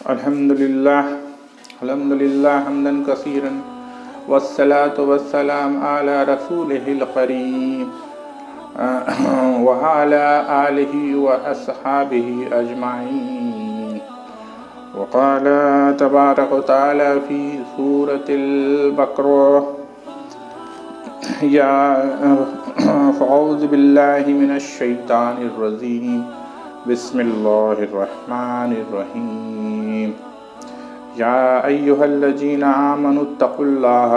الحمدللہ حمدن کثیرا والصلاة والسلام علی رسولہ الکریم وعلی آلہ واصحابہ اجمعین. وقال تبارک وتعالی فی سورة البقرہ فاعوذ باللہ من الشیطان الرجیم بسم اللہ الرحمن الرحیم. یا ایہا الذین آمنوا اتقوا اللہ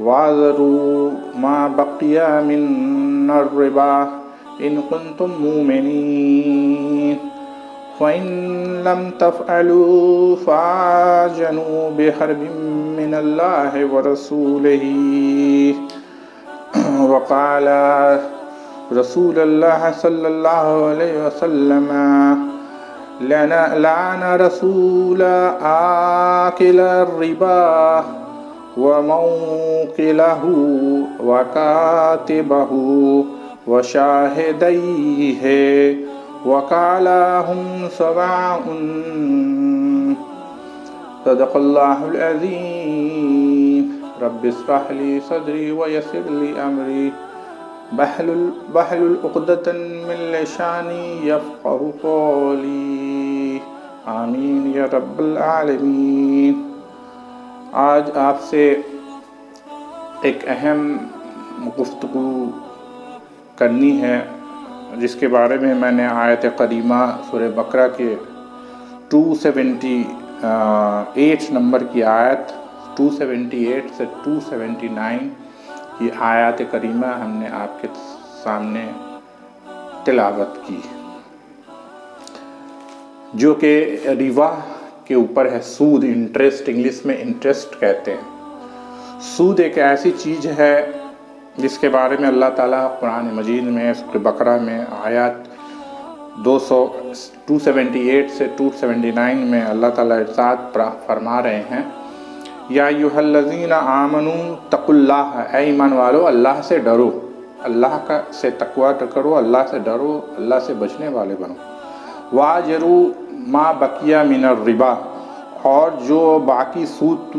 وذروا ما بقی من الربا ان کنتم مؤمنین فإن لم تفعلوا فآذنوا بحرب من اللہ ورسولہ. وقال رسول اللہ صلی اللہ علیہ وسلم لعن رسول آکل الربا وموکلہ وکاتبہ وشاہدیہ وقال ہم سواء. صدق اللہ العظیم. رب اشرح لي صدري ويسر لي أمري واحلل عقدة من لساني يفقهوا قولي. آمین یا رب العالمین. آج آپ سے ایک اہم گفتگو کرنی ہے جس کے بارے میں میں نے آیت کریمہ سورہ بقرہ کے 278 نمبر کی آیت 278 سے 279 کی آیات کریمہ ہم نے آپ کے سامنے تلاوت کی، جو کہ ربا کے اوپر ہے. سود، انٹرسٹ، انگلش میں انٹرسٹ کہتے ہیں. سود ایک ایسی چیز ہے جس کے بارے میں اللہ تعالیٰ قرآن مجید میں سورہ بقرہ میں آیات 278 سے 279 میں اللہ تعالیٰ ارشاد فرما رہے ہیں، یا ایھا الذین آمنوا اتقوا اللہ، اے ایمان والو اللہ سے ڈرو، اللہ سے تقوی کرو، اللہ سے ڈرو، اللہ سے بچنے والے بنو. واذروا ما بقی من الربا، اور جو باقی سود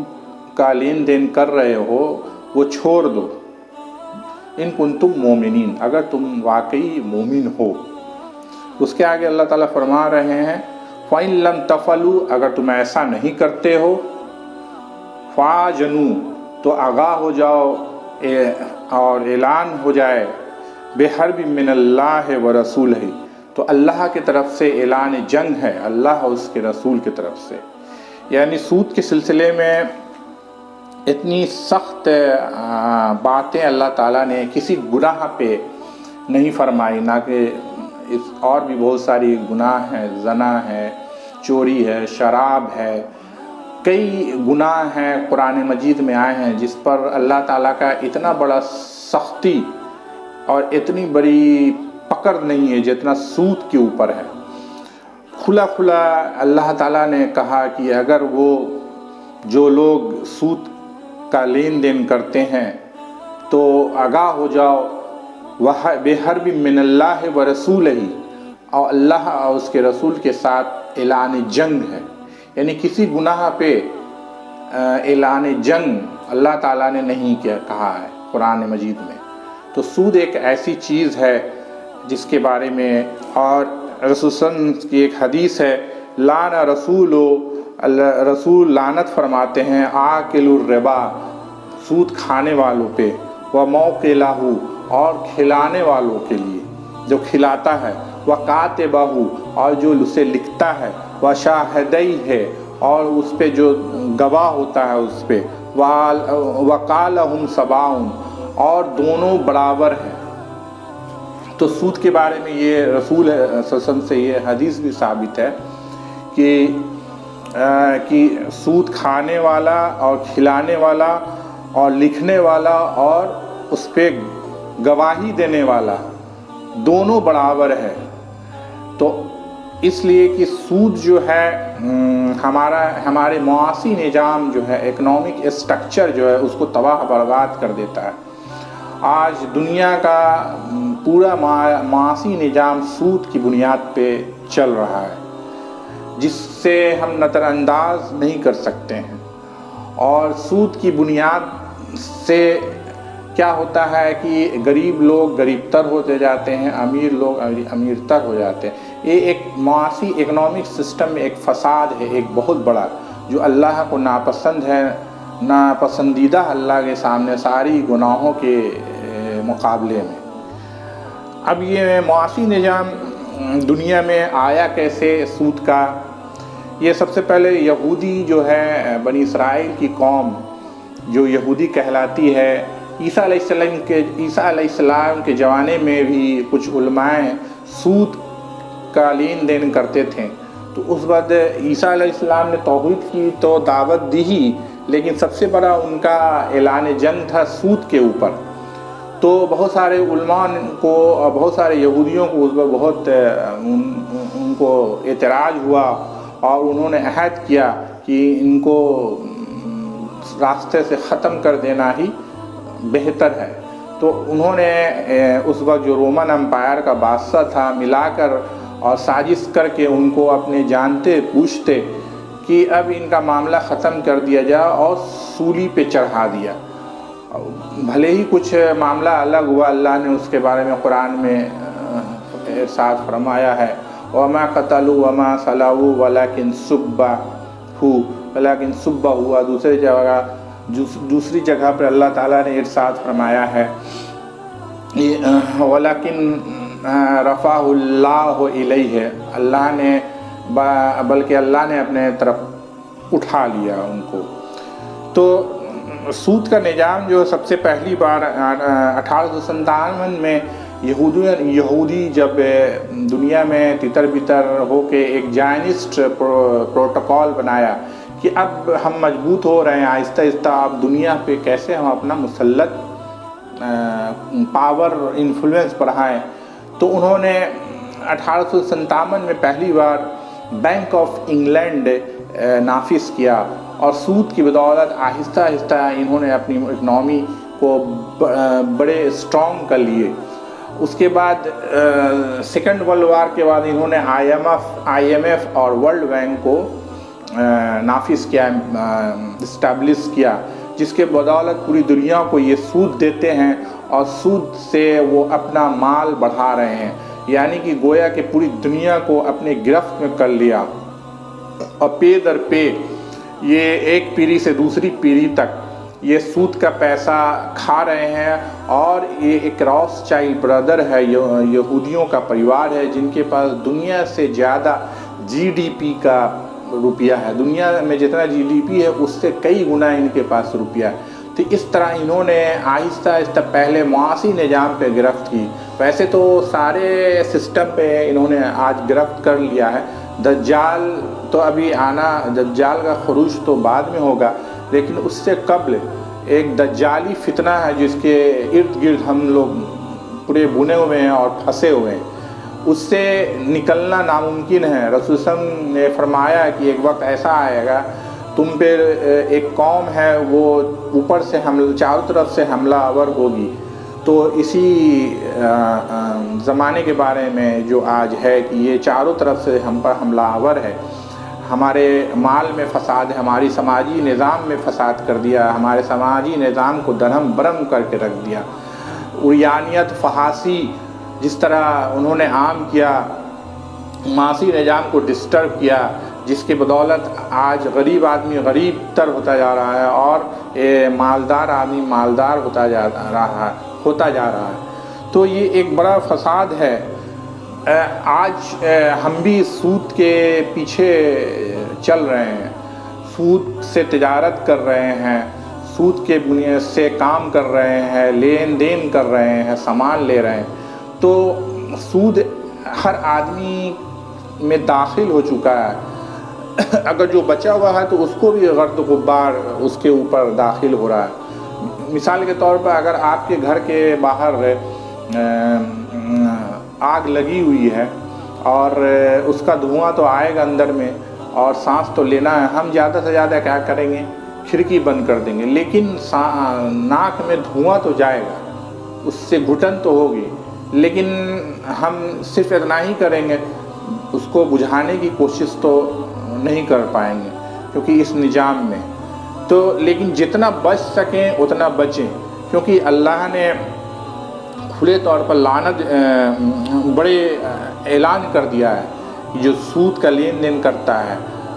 کا لین دین کر رہے ہو وہ چھوڑ دو. ان کنتم مومنین، اگر تم واقعی مومن ہو. اس کے آگے اللہ تعالیٰ فرما رہے ہیں فَإِن لَمْ تَفْعَلُوا، اگر تم ایسا نہیں کرتے ہو، فَآذَنُوا، تو آگاہ ہو جاؤ اور اعلان ہو جائے، بِحَرْبٍ مِّنَ اللَّهِ وَرَسُولِهِ، تو اللہ کی طرف سے اعلان جنگ ہے، اللہ اور اس کے رسول کی طرف سے. یعنی سود کے سلسلے میں اتنی سخت باتیں اللہ تعالیٰ نے کسی گناہ پہ نہیں فرمائی، نہ کہ اور بھی بہت ساری گناہ ہیں، زنا ہے، چوری ہے، شراب ہے، کئی گناہ ہیں قرآن مجید میں آئے ہیں جس پر اللہ تعالیٰ کا اتنا بڑا سختی اور اتنی بڑی پکڑ نہیں ہے جتنا سود کے اوپر ہے. کھلا کھلا اللہ تعالیٰ نے کہا کہ اگر وہ جو لوگ سود کا لین دین کرتے ہیں تو آگاہ ہو جاؤ، بِحَرْبٍ مِّنَ اللَّهِ وَرَسُولِهِ، اور اللہ اور اس کے رسول کے ساتھ اعلان جنگ ہے. یعنی کسی گناہ پہ اعلان جنگ اللہ تعالیٰ نے نہیں کہا ہے قرآن مجید میں. تو سود ایک ایسی چیز ہے جس کے بارے میں، اور رسول صلی اللہ علیہ وسلم کی ایک حدیث ہے، لعن رسول لعنت فرماتے ہیں آکل الربا، سود کھانے والوں پہ، وموکلہ، اور کھلانے والوں کے لیے جو کھلاتا ہے، وکاتبہ، اور جو اسے لکھتا ہے، وشاہدیہ، اور اس پہ جو گواہ ہوتا ہے اس پہ، وقال ہم سواء، اور دونوں برابر ہیں. تو سود کے بارے میں یہ رسول صلی اللہ علیہ وسلم سے یہ حدیث بھی ثابت ہے کہ سود کھانے والا اور کھلانے والا اور لکھنے والا اور اس پہ گواہی دینے والا دونوں برابر ہے. تو اس لیے کہ سود جو ہے ہمارے معاشی نظام جو ہے، اکنامک اسٹرکچر جو ہے، اس کو تباہ برباد کر دیتا ہے. آج دنیا کا پورا معاشی نظام سود کی بنیاد پہ چل رہا ہے. جس سے ہم نظر انداز نہیں کر سکتے ہیں۔ اور سود کی بنیاد سے کیا ہوتا ہے کہ غریب لوگ غریب تر ہوتے جاتے ہیں، امیر لوگ امیر تر ہو جاتے ہیں۔ یہ ایک معاشی اکنامک سسٹم میں ایک فساد ہے، ایک بہت بڑا، جو اللہ کو ناپسند ہے، ناپسندیدہ اللہ کے سامنے ساری گناہوں کے مقابلے میں۔ اب یہ معاشی نظام دنیا میں آیا کیسے سود کا؟ یہ سب سے پہلے یہودی جو ہے، بنی اسرائیل کی قوم جو یہودی کہلاتی ہے، عیسیٰ علیہ السلام کے زمانے میں بھی کچھ علماء سود کا لین دین کرتے تھے۔ تو اس وقت عیسیٰ علیہ السلام نے توحید کی تو دعوت دی ہی، لیکن سب سے بڑا ان کا اعلان جنگ تھا سود کے اوپر۔ تو بہت سارے علماء کو، بہت سارے یہودیوں کو اس وقت بہت ان کو اعتراض ہوا، اور انہوں نے عہد کیا کہ ان کو راستے سے ختم کر دینا ہی بہتر ہے۔ تو انہوں نے اس وقت جو رومن امپائر کا بادشاہ تھا، ملا کر اور سازش کر کے ان کو اپنے جانتے پوچھتے کہ اب ان کا معاملہ ختم کر دیا جائے اور سولی پہ چڑھا دیا۔ بھلے ہی کچھ معاملہ الگ ہوا، اللہ نے اس کے بارے میں قرآن میں ارشاد فرمایا ہے، وَمَا قَتَلُوا وَمَا صَلَبُوا وَلَكِنْ شُبِّهُ ہوا۔ دوسری جگہ پر اللہ تعالیٰ نے ارشاد فرمایا ہے، وَلَكِنْ رَفَعَهُ اللَّهُ إِلَيْهِ، اللہ نے بلکہ اللہ نے اپنے طرف اٹھا لیا ان کو۔ تو سود کا نظام جو سب سے پہلی بار 1857 میں یہودی جب دنیا میں تتر بتر ہو کے ایک زائنسٹ پروٹوکول بنایا کہ اب ہم مضبوط ہو رہے ہیں آہستہ آہستہ، اب دنیا پہ کیسے ہم اپنا مسلط پاور انفلوئنس بڑھائیں، تو انہوں نے 1857 میں پہلی بار بینک آف انگلینڈ نافذ کیا، اور سود کی بدولت آہستہ آہستہ انہوں نے اپنی اکنامی کو بڑے اسٹرانگ کر لیے۔ اس کے بعد سیکنڈ ورلڈ وار کے بعد انہوں نے آئی ایم ایف اور ورلڈ بینک کو نافذ کیا، اسٹیبلش کیا، جس کے بدولت پوری دنیا کو یہ سود دیتے ہیں، اور سود سے وہ اپنا مال بڑھا رہے ہیں، یعنی کہ گویا کہ پوری دنیا کو اپنے گرفت میں کر لیا، اور پے در پے یہ ایک پیڑھی سے دوسری پیڑھی تک یہ سود کا پیسہ کھا رہے ہیں۔ اور یہ ایک راس چائلڈ بردر ہے، یہودیوں کا پریوار ہے، جن کے پاس دنیا سے زیادہ جی ڈی پی کا روپیہ ہے، دنیا میں جتنا جی ڈی پی ہے اس سے کئی گنا ان کے پاس روپیہ ہے۔ تو اس طرح انہوں نے آہستہ آہستہ پہلے معاشی نظام پہ گرفت کی، ویسے تو سارے سسٹم پہ انہوں نے آج گرفت کر لیا ہے۔ دجال تو ابھی آنا، دجال کا خروج تو بعد میں ہوگا، لیکن اس سے قبل ایک دجالی فتنہ ہے جس کے ارد گرد ہم لوگ پورے بنے ہوئے ہیں اور پھنسے ہوئے ہیں، اس سے نکلنا ناممکن ہے۔ رسول صلی اللہ علیہ وسلم نے فرمایا کہ ایک وقت ایسا آئے گا تم پہ ایک قوم ہے وہ اوپر سے چاروں طرف سے حملہ آور ہوگی۔ تو اسی زمانے کے بارے میں جو آج ہے کہ یہ چاروں طرف سے ہم پر حملہ آور ہے، ہمارے مال میں فساد ہے، ہماری سماجی نظام میں فساد کر دیا، ہمارے سماجی نظام کو درہم برہم کر کے رکھ دیا۔ عریانیت، فحاشی جس طرح انہوں نے عام کیا، معاشی نظام کو ڈسٹرب کیا، جس کی بدولت آج غریب آدمی غریب تر ہوتا جا رہا ہے، اور مالدار آدمی مالدار ہوتا جا رہا ہے۔ تو یہ ایک بڑا فساد ہے۔ آج ہم بھی سود کے پیچھے چل رہے ہیں، سود سے تجارت کر رہے ہیں، سود کے بنیاد سے کام کر رہے ہیں، لین دین کر رہے ہیں، سامان لے رہے ہیں۔ تو سود ہر آدمی میں داخل ہو چکا ہے، اگر جو بچا ہوا ہے تو اس کو بھی غرد غبار اس کے اوپر داخل ہو رہا ہے۔ مثال کے طور پر اگر آپ کے گھر کے باہر آگ لگی ہوئی ہے اور اس کا دھواں تو آئے گا اندر میں اور سانس تو لینا ہے، ہم زیادہ سے زیادہ کیا کریں گے؟ کھڑکی بند کر دیں گے، لیکن ناک میں دھواں تو جائے گا، اس سے گھٹن تو ہوگی، لیکن ہم صرف اتنا ہی کریں گے، اس کو بجھانے کی کوشش تو نہیں کر پائیں گے کیونکہ اس نظام میں تو، لیکن جتنا بچ سکیں اتنا بچیں، کیونکہ اللہ نے کھلے طور پر لعنت بڑے اعلان کر دیا ہے، جو سود کا لین دین کرتا ہے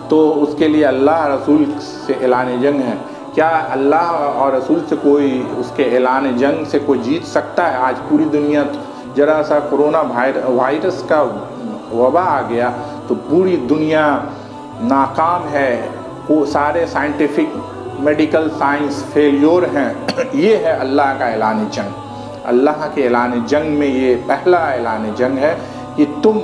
تو اس کے لیے اللہ رسول سے اعلان جنگ ہے۔ کیا اللہ اور رسول سے کوئی اس کے اعلان جنگ سے کوئی جیت سکتا ہے؟ آج پوری دنیا ذرا سا کرونا وائرس کا وبا آ گیا تو پوری دنیا ناکام ہے، وہ سارے سائنٹیفک میڈیکل سائنس فیلیور ہیں۔ یہ ہے اللہ کا اعلان جنگ۔ اللہ کے اعلان جنگ میں یہ پہلا اعلان جنگ ہے کہ تم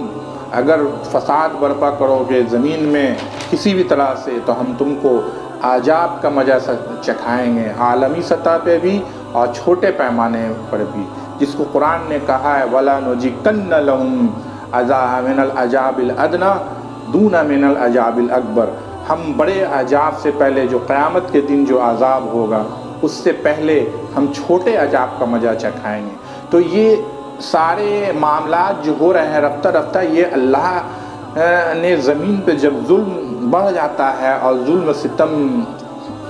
اگر فساد برپا کرو گے زمین میں کسی بھی طرح سے تو ہم تم کو عذاب کا مزہ چکھائیں گے، عالمی سطح پہ بھی اور چھوٹے پیمانے پر بھی، جس کو قرآن نے کہا ہے وَلَا نُذِيقَنَّ لَهُمْ عَذَابًا مِنَ الْعَذَابِ الْأَدْنَىٰ دُونَ مِنَ الْعَذَابِ الْأَكْبَرِ۔ ہم بڑے عذاب سے پہلے جو قیامت کے دن جو عذاب ہوگا اس سے پہلے ہم چھوٹے عذاب کا مزہ چکھائیں گے۔ تو یہ سارے معاملات جو ہو رہے ہیں رفتہ رفتہ، یہ اللہ نے زمین پہ جب ظلم بڑھ جاتا ہے اور ظلم ستم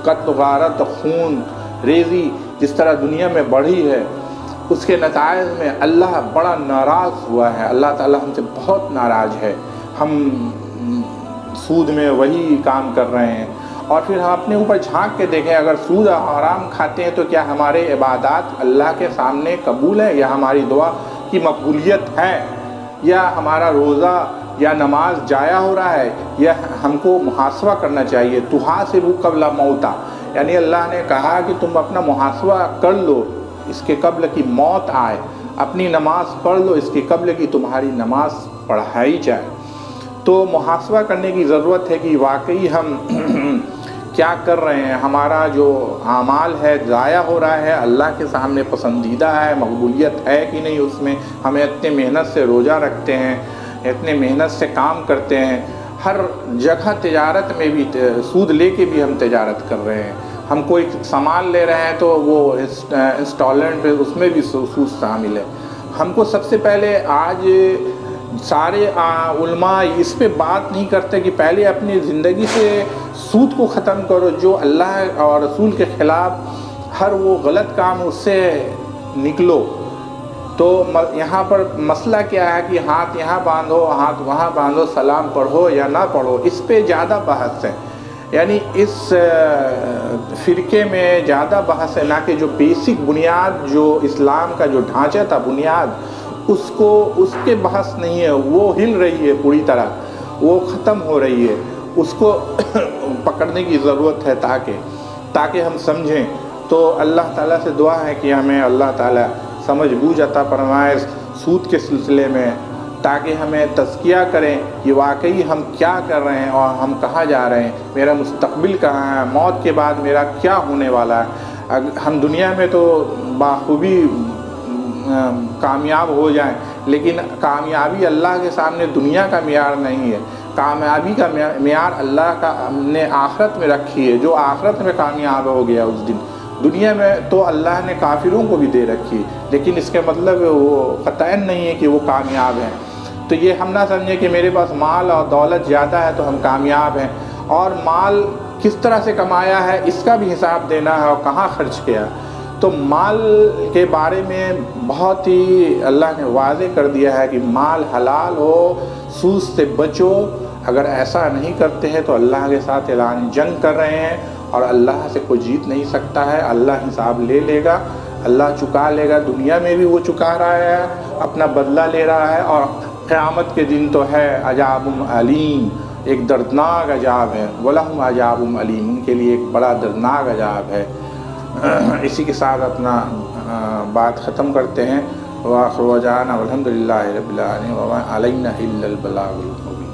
قتل غارت خون ریزی جس طرح دنیا میں بڑھی ہے، اس کے نتائج میں اللہ بڑا ناراض ہوا ہے۔ اللہ تعالیٰ ہم سے بہت ناراض ہے۔ ہم سود میں وہی کام کر رہے ہیں، اور پھر ہم اپنے اوپر جھانک کے دیکھیں، اگر سود حرام کھاتے ہیں تو کیا ہمارے عبادات اللہ کے سامنے قبول ہے، یا ہماری دعا کی مقبولیت ہے، یا ہمارا روزہ یا نماز ضائع ہو رہا ہے، یا ہم کو محاسبہ کرنا چاہیے۔ تحاسبوا قبل موتا، یعنی اللہ نے کہا کہ تم اپنا محاسبہ کر لو اس کے قبل کی موت آئے، اپنی نماز پڑھ لو اس کے قبل کی تمہاری نماز پڑھائی جائے۔ تو محاسبہ کرنے کی ضرورت ہے کہ واقعی ہم کیا کر رہے ہیں، ہمارا جو اعمال ہے ضائع ہو رہا ہے، اللہ کے سامنے پسندیدہ ہے، مقبولیت ہے کہ نہیں اس میں۔ ہمیں اتنے محنت سے روزہ رکھتے ہیں، اتنے محنت سے کام کرتے ہیں، ہر جگہ تجارت میں بھی سود لے کے بھی ہم تجارت کر رہے ہیں۔ ہم کوئی سامان لے رہے ہیں تو وہ انسٹالمنٹ پہ اس میں بھی سود شامل ہے۔ ہم کو سب سے پہلے آج سارے علماء اس پہ بات نہیں کرتے کہ پہلے اپنی زندگی سے سود کو ختم کرو، جو اللہ اور رسول کے خلاف ہر وہ غلط کام اس سے نکلو۔ تو یہاں پر مسئلہ کیا ہے کہ ہاتھ یہاں باندھو ہاتھ وہاں باندھو، سلام پڑھو یا نہ پڑھو، اس پہ زیادہ بحث ہے۔ یعنی اس فرقے میں زیادہ بحث ہے، نہ کہ جو بیسک بنیاد جو اسلام کا جو ڈھانچہ تھا بنیاد، اس کے بحث نہیں ہے، وہ ہل رہی ہے پوری طرح، وہ ختم ہو رہی ہے۔ اس کو پکڑنے کی ضرورت ہے تاکہ ہم سمجھیں۔ تو اللہ تعالیٰ سے دعا ہے کہ ہمیں اللہ تعالیٰ سمجھ بوجھ عطا فرمائے سود کے سلسلے میں، تاکہ ہمیں تزکیہ کریں کہ واقعی ہم کیا کر رہے ہیں اور ہم کہاں جا رہے ہیں، میرا مستقبل کہاں ہے، موت کے بعد میرا کیا ہونے والا ہے۔ ہم دنیا میں تو بخوبی کامیاب ہو جائیں، لیکن کامیابی اللہ کے سامنے دنیا کا معیار نہیں ہے۔ کامیابی کا معیار اللہ کا نے آخرت میں رکھی ہے، جو آخرت میں کامیاب ہو گیا اس دن۔ دنیا میں تو اللہ نے کافروں کو بھی دے رکھی ہے، لیکن اس کے مطلب وہ قطعاً نہیں ہے کہ وہ کامیاب ہیں۔ تو یہ ہم نہ سمجھیں کہ میرے پاس مال اور دولت زیادہ ہے تو ہم کامیاب ہیں، اور مال کس طرح سے کمایا ہے اس کا بھی حساب دینا ہے اور کہاں خرچ کیا۔ تو مال کے بارے میں بہت ہی اللہ نے واضح کر دیا ہے کہ مال حلال ہو، سود سے بچو۔ اگر ایسا نہیں کرتے ہیں تو اللہ کے ساتھ اعلان جنگ کر رہے ہیں، اور اللہ سے کوئی جیت نہیں سکتا ہے۔ اللہ حساب لے لے گا، اللہ چکا لے گا، دنیا میں بھی وہ چکا رہا ہے، اپنا بدلہ لے رہا ہے، اور قیامت کے دن تو ہے عذاب علیم، ایک دردناک عذاب ہے۔ وَلَهُمْ عَذَابٌ عَلِيمٌ، ان کے لیے ایک بڑا دردناک عذاب ہے۔ اسی کے ساتھ اپنا بات ختم کرتے ہیں۔ وآخر دعوانا الحمد للہ رب العالمین وما علینا الا البلاغ المبین۔